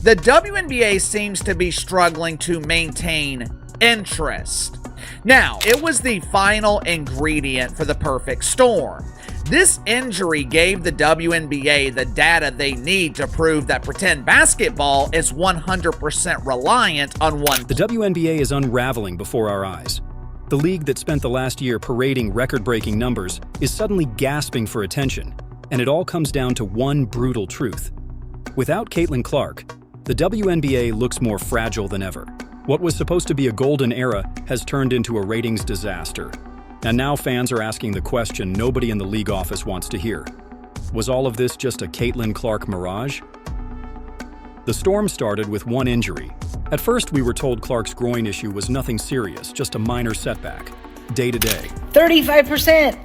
the WNBA seems to be struggling to maintain interest. Now, it was the final ingredient for the perfect storm. This injury gave the WNBA the data they need to prove that pretend basketball is 100% reliant on one. The WNBA is unraveling before our eyes. The league that spent the last year parading record-breaking numbers is suddenly gasping for attention, and it all comes down to one brutal truth. Without Caitlin Clark, the WNBA looks more fragile than ever. What was supposed to be a golden era has turned into a ratings disaster. And now fans are asking the question nobody in the league office wants to hear. Was all of this just a Caitlin Clark mirage? The storm started with one injury. At first, we were told Clark's groin issue was nothing serious, just a minor setback. Day to day. 35%!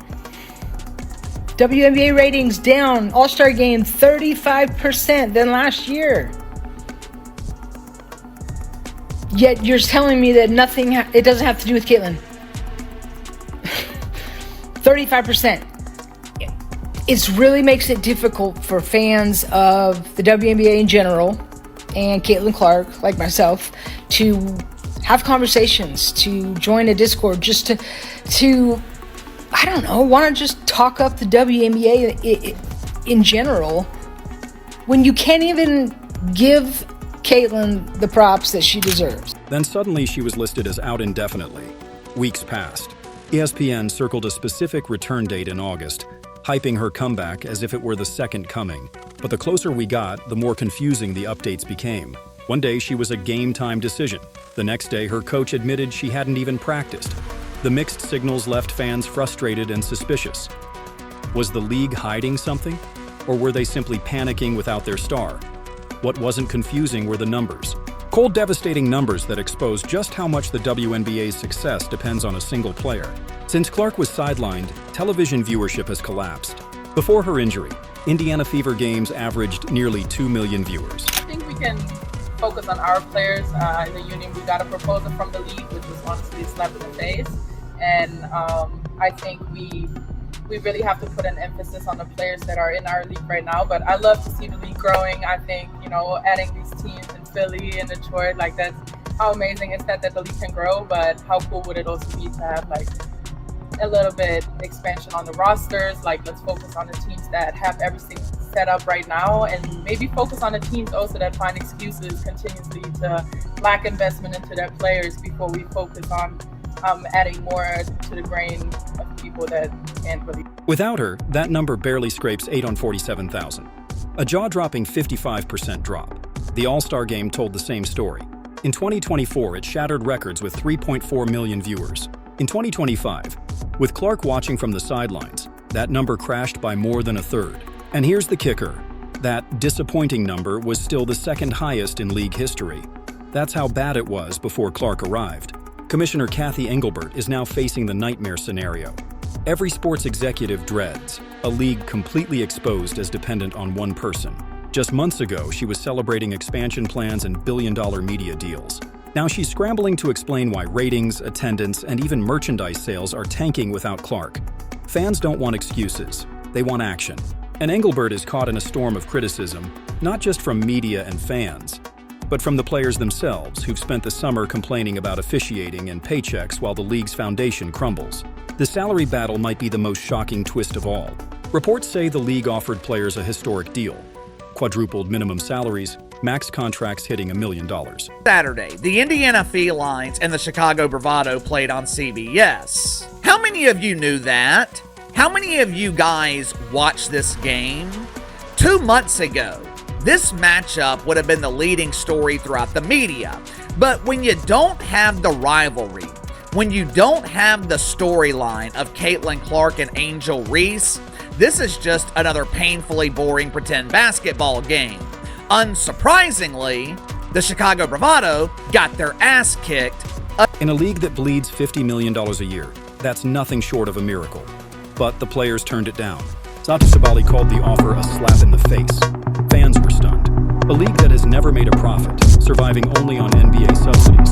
WNBA ratings down, All-Star game 35% than last year. Yet you're telling me that it doesn't have to do with Caitlin. 35%. It really makes it difficult for fans of the WNBA in general and Caitlin Clark, like myself, to have conversations, to join a Discord, just to I don't know, want to just talk up the WNBA in general when you can't even give Caitlin the props that she deserves. Then suddenly she was listed as out indefinitely. Weeks passed. ESPN circled a specific return date in August, hyping her comeback as if it were the second coming. But the closer we got, the more confusing the updates became. One day she was a game-time decision. The next day her coach admitted she hadn't even practiced. The mixed signals left fans frustrated and suspicious. Was the league hiding something? Or were they simply panicking without their star? What wasn't confusing were the numbers. Cold, devastating numbers that expose just how much the WNBA's success depends on a single player. Since Clark was sidelined, television viewership has collapsed. Before her injury, Indiana Fever games averaged nearly 2 million viewers. I think we can focus on our players. In the union, we got a proposal from the league, which was honestly a slap in the face. And I think we really have to put an emphasis on the players that are in our league right now. But I love to see the league growing. I think, adding these teams in Philly and Detroit, that's how amazing is that the league can grow. But how cool would it also be to have a little bit expansion on the rosters? Let's focus on the teams that have everything set up right now, and maybe focus on the teams also that find excuses continuously to lack investment into their players before we focus on adding more to the grain of people that can't really. Without her, that number barely scrapes 8 on 47,000. A jaw-dropping 55% drop. The All-Star Game told the same story. In 2024, it shattered records with 3.4 million viewers. In 2025, with Clark watching from the sidelines, that number crashed by more than a third. And here's the kicker. That disappointing number was still the second highest in league history. That's how bad it was before Clark arrived. Commissioner Kathy Engelbert is now facing the nightmare scenario. Every sports executive dreads a league completely exposed as dependent on one person. Just months ago, she was celebrating expansion plans and billion-dollar media deals. Now she's scrambling to explain why ratings, attendance, and even merchandise sales are tanking without Clark. Fans don't want excuses. They want action. And Engelbert is caught in a storm of criticism, not just from media and fans, but from the players themselves who've spent the summer complaining about officiating and paychecks while the league's foundation crumbles. The salary battle might be the most shocking twist of all. Reports say the league offered players a historic deal. Quadrupled minimum salaries, max contracts hitting $1 million. Saturday, the Indiana Felines and the Chicago Bravado played on CBS. How many of you knew that? How many of you guys watched this game? 2 months ago, this matchup would have been the leading story throughout the media. But when you don't have the rivalry, when you don't have the storyline of Caitlin Clark and Angel Reese, this is just another painfully boring pretend basketball game. Unsurprisingly, the Chicago Bravado got their ass kicked. In a league that bleeds $50 million a year, that's nothing short of a miracle. But the players turned it down. Satu Sabali called the offer a slap in the face. Fans were stunned. A league that has never made a profit, surviving only on NBA subsidies,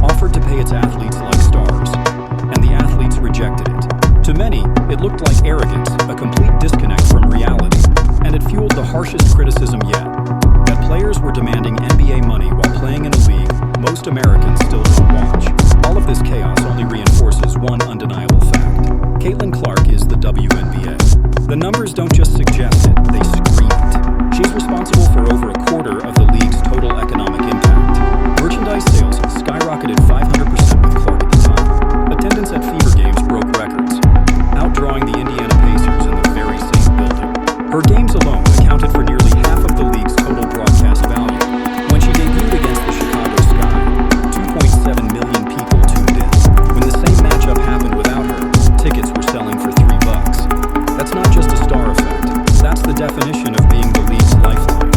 offered to pay its athletes like stars, and the athletes rejected it. To many, it looked like arrogance, a complete disconnect from reality, and it fueled the harshest criticism yet, that players were demanding NBA most Americans still don't watch. All of this chaos only reinforces one undeniable fact. Caitlin Clark is the WNBA. The numbers don't just suggest it, they scream it. She's responsible for over a quarter of the league's total economic impact. Merchandise sales skyrocketed 500% with Clark at the time. Attendance at Fever games broke records, outdrawing the Indiana Pacers in the very same building. Her games alone accounted for nearly half of the league's total broadcast value. When she debuted against the Chicago Sky, 2.7 million people tuned in. When the same matchup happened without her, tickets were selling for $3. That's not just a star effect. That's the definition of being the league's lifeline.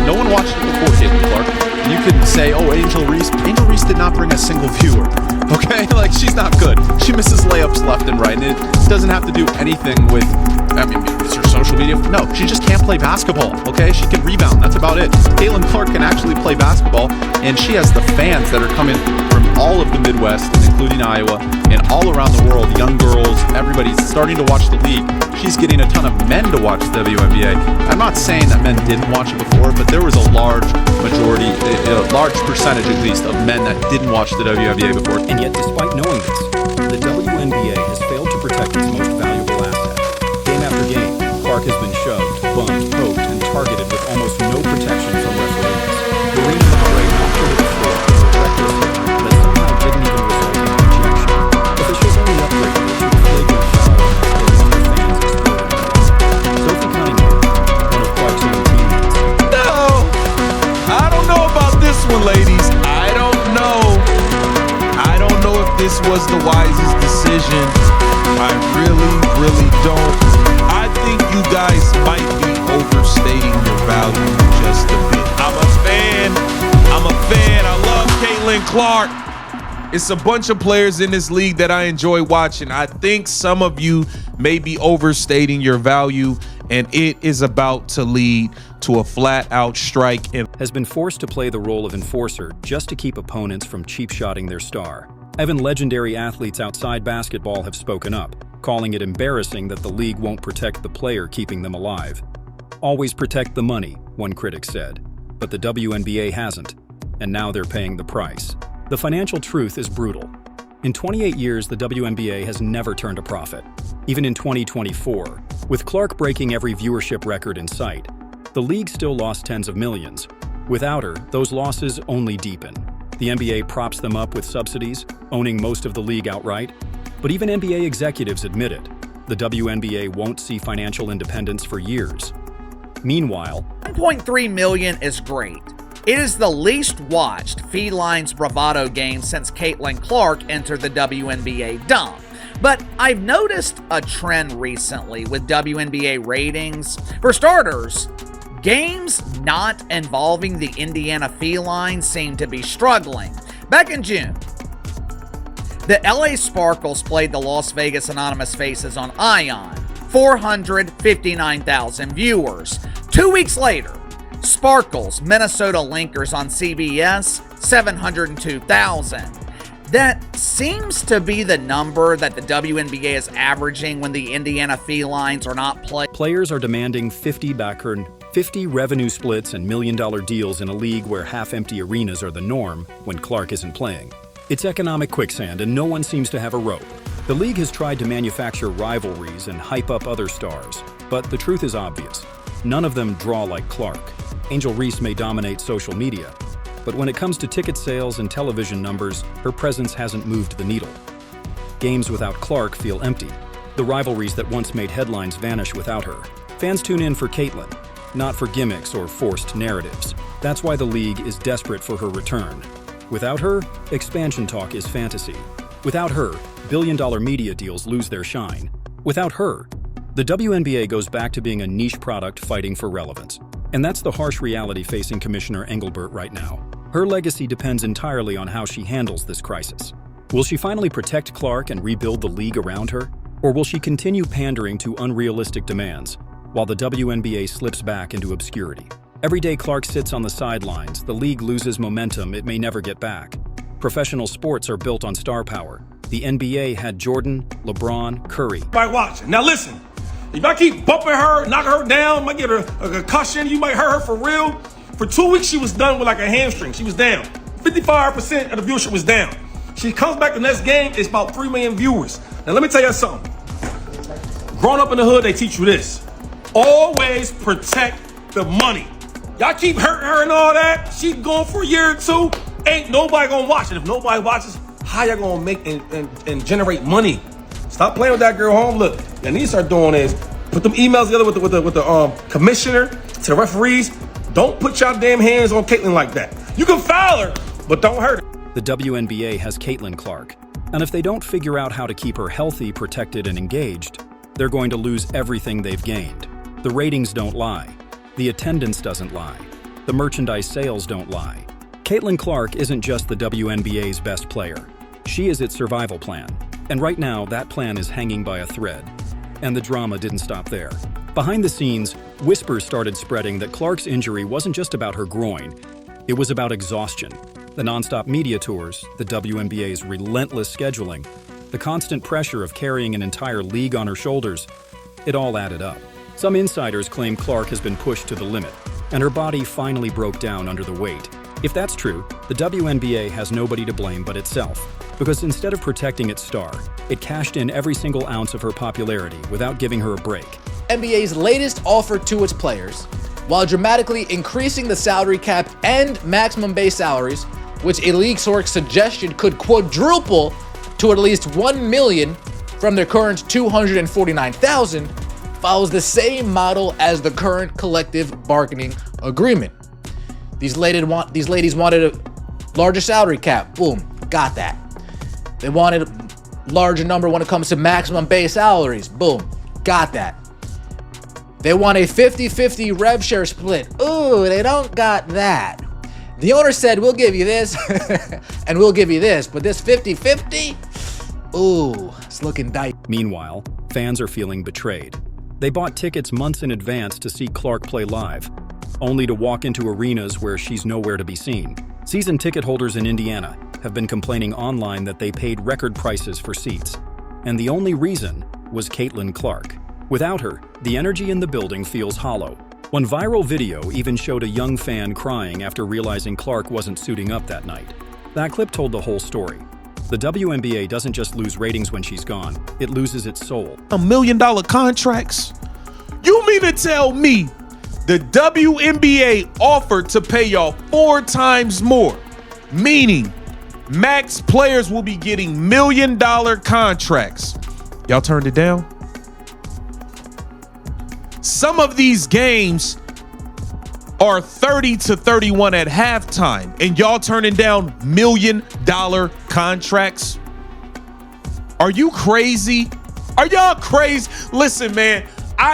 No one watched it before Caitlin Clark. And you could say, oh, Angel Reese. Angel Reese did not bring a single viewer. Okay? Like, she's not good. She misses layups left and right. And it doesn't have to do anything with, I mean, is her social media? No, she just can't play basketball. Okay? She can rebound. That's about it. Caitlin Clark can actually play basketball. And she has the fans that are coming from all of the Midwest, including Iowa, and all around the world. Young girls, everybody's starting to watch the league. She's getting a ton of men to watch the WNBA. I'm not saying that men didn't watch it before, but there was a large majority, a large percentage at least, of men that didn't watch the WNBA before. And yet, despite knowing this, the WNBA has failed to protect its most valuable asset. Game after game, Clark has been shoved, bumped, poked, and targeted with almost no protection from referees. Marina McRae knocked her to the floor with a reckless hit that somehow didn't even result in ejection. Officials only upgraded her to a flagrant foul after one of the fans exploded. Sophie Cunningham, one of Clark's own teammates. No! I don't know about this one, ladies. I don't know. I don't know if this was the wisest decision. I really don't. I think you guys might be overstating your value just a bit. I'm a fan. I love Caitlin Clark. It's a bunch of players in this league that I enjoy watching. I think some of you may be overstating your value, and it is about to lead to a flat-out strike. Has been forced to play the role of enforcer just to keep opponents from cheap-shotting their star. Even legendary athletes outside basketball have spoken up, calling it embarrassing that the league won't protect the player keeping them alive. Always protect the money, one critic said, but the WNBA hasn't, and now they're paying the price. The financial truth is brutal. In 28 years, the WNBA has never turned a profit. Even in 2024, with Clark breaking every viewership record in sight, the league still lost tens of millions. Without her, those losses only deepen. The NBA props them up with subsidies, owning most of the league outright. But even NBA executives admit it. The WNBA won't see financial independence for years. Meanwhile, 1.3 million is great. It is the least watched Felines Bravado game since Caitlin Clark entered the WNBA dump. But I've noticed a trend recently with WNBA ratings. For starters, games not involving the Indiana Felines seem to be struggling. Back in June, the LA Sparkles played the Las Vegas Anonymous Faces on Ion, 459,000 viewers. 2 weeks later, Sparkles Minnesota Linkers on CBS, 702,000. That seems to be the number that the WNBA is averaging when the Indiana Felines are not playing. Players are demanding 50 revenue splits and million-dollar deals in a league where half-empty arenas are the norm when Clark isn't playing. It's economic quicksand, and no one seems to have a rope. The league has tried to manufacture rivalries and hype up other stars, but the truth is obvious. None of them draw like Clark. Angel Reese may dominate social media, but when it comes to ticket sales and television numbers, her presence hasn't moved the needle. Games without Clark feel empty. The rivalries that once made headlines vanish without her. Fans tune in for Caitlin, not for gimmicks or forced narratives. That's why the league is desperate for her return. Without her, expansion talk is fantasy. Without her, billion-dollar media deals lose their shine. Without her, the WNBA goes back to being a niche product fighting for relevance. And that's the harsh reality facing Commissioner Engelbert right now. Her legacy depends entirely on how she handles this crisis. Will she finally protect Clark and rebuild the league around her? Or will she continue pandering to unrealistic demands, while the WNBA slips back into obscurity? Every day Clark sits on the sidelines, the league loses momentum it may never get back. Professional sports are built on star power. The NBA had Jordan, LeBron, Curry. By watching. Now listen, if I keep bumping her, knocking her down, might get her a concussion, you might hurt her for real. For 2 weeks, she was done with like a hamstring. She was down. 55% of the viewership was down. She comes back the next game, it's about 3 million viewers. Now let me tell you something. Growing up in the hood, they teach you this. Always protect the money. Y'all keep hurting her and all that. She going for a year or two. Ain't nobody gonna watch it. If nobody watches, how y'all gonna make and generate money? Stop playing with that girl home. Look, what you need to start doing is put them emails together with the commissioner, to the referees. Don't put y'all damn hands on Caitlin like that. You can foul her, but don't hurt her. The WNBA has Caitlin Clark, and if they don't figure out how to keep her healthy, protected, and engaged, they're going to lose everything they've gained. The ratings don't lie. The attendance doesn't lie. The merchandise sales don't lie. Caitlin Clark isn't just the WNBA's best player. She is its survival plan. And right now, that plan is hanging by a thread. And the drama didn't stop there. Behind the scenes, whispers started spreading that Clark's injury wasn't just about her groin. It was about exhaustion. The nonstop media tours, the WNBA's relentless scheduling, the constant pressure of carrying an entire league on her shoulders, it all added up. Some insiders claim Clark has been pushed to the limit, and her body finally broke down under the weight. If that's true, the WNBA has nobody to blame but itself, because instead of protecting its star, it cashed in every single ounce of her popularity without giving her a break. NBA's latest offer to its players, while dramatically increasing the salary cap and maximum base salaries, which a league source suggestion could quadruple to at least $1 million from their current $249,000, follows the same model as the current collective bargaining agreement. These ladies wanted a larger salary cap. Boom, got that. They wanted a larger number when it comes to maximum base salaries. Boom, got that. They want a 50-50 rev share split. Ooh, they don't got that. The owner said, we'll give you this, and we'll give you this, but this 50-50? Ooh, it's looking dicey. Meanwhile, fans are feeling betrayed. They bought tickets months in advance to see Clark play live, only to walk into arenas where she's nowhere to be seen. Season ticket holders in Indiana have been complaining online that they paid record prices for seats, and the only reason was Caitlin Clark. Without her, the energy in the building feels hollow. One viral video even showed a young fan crying after realizing Clark wasn't suiting up that night. That clip told the whole story. The WNBA doesn't just lose ratings when she's gone, it loses its soul. $1 million contracts? You mean to tell me the WNBA offered to pay y'all 4 times more, meaning max players will be getting $1 million contracts? Y'all turned it down? Some of these games are 30-31 at halftime, and y'all turning down $1 million contracts? Are you crazy? Are y'all crazy? Listen, man,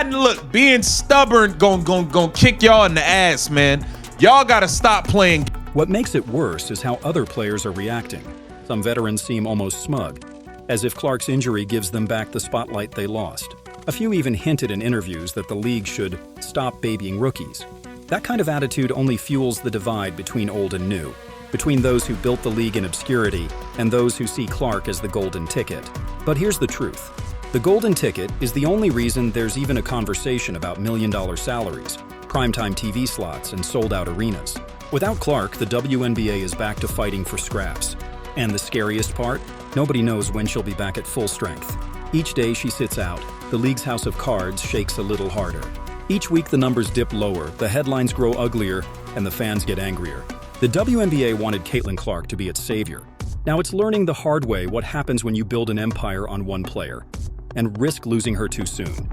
look, being stubborn gon' kick y'all in the ass, man. Y'all gotta stop playing. What makes it worse is how other players are reacting. Some veterans seem almost smug, as if Clark's injury gives them back the spotlight they lost. A few even hinted in interviews that the league should stop babying rookies. That kind of attitude only fuels the divide between old and new, between those who built the league in obscurity and those who see Clark as the golden ticket. But here's the truth. The golden ticket is the only reason there's even a conversation about $1 million salaries, primetime TV slots, and sold-out arenas. Without Clark, the WNBA is back to fighting for scraps. And the scariest part? Nobody knows when she'll be back at full strength. Each day she sits out, the league's house of cards shakes a little harder. Each week the numbers dip lower, the headlines grow uglier, and the fans get angrier. The WNBA wanted Caitlin Clark to be its savior. Now it's learning the hard way what happens when you build an empire on one player and risk losing her too soon.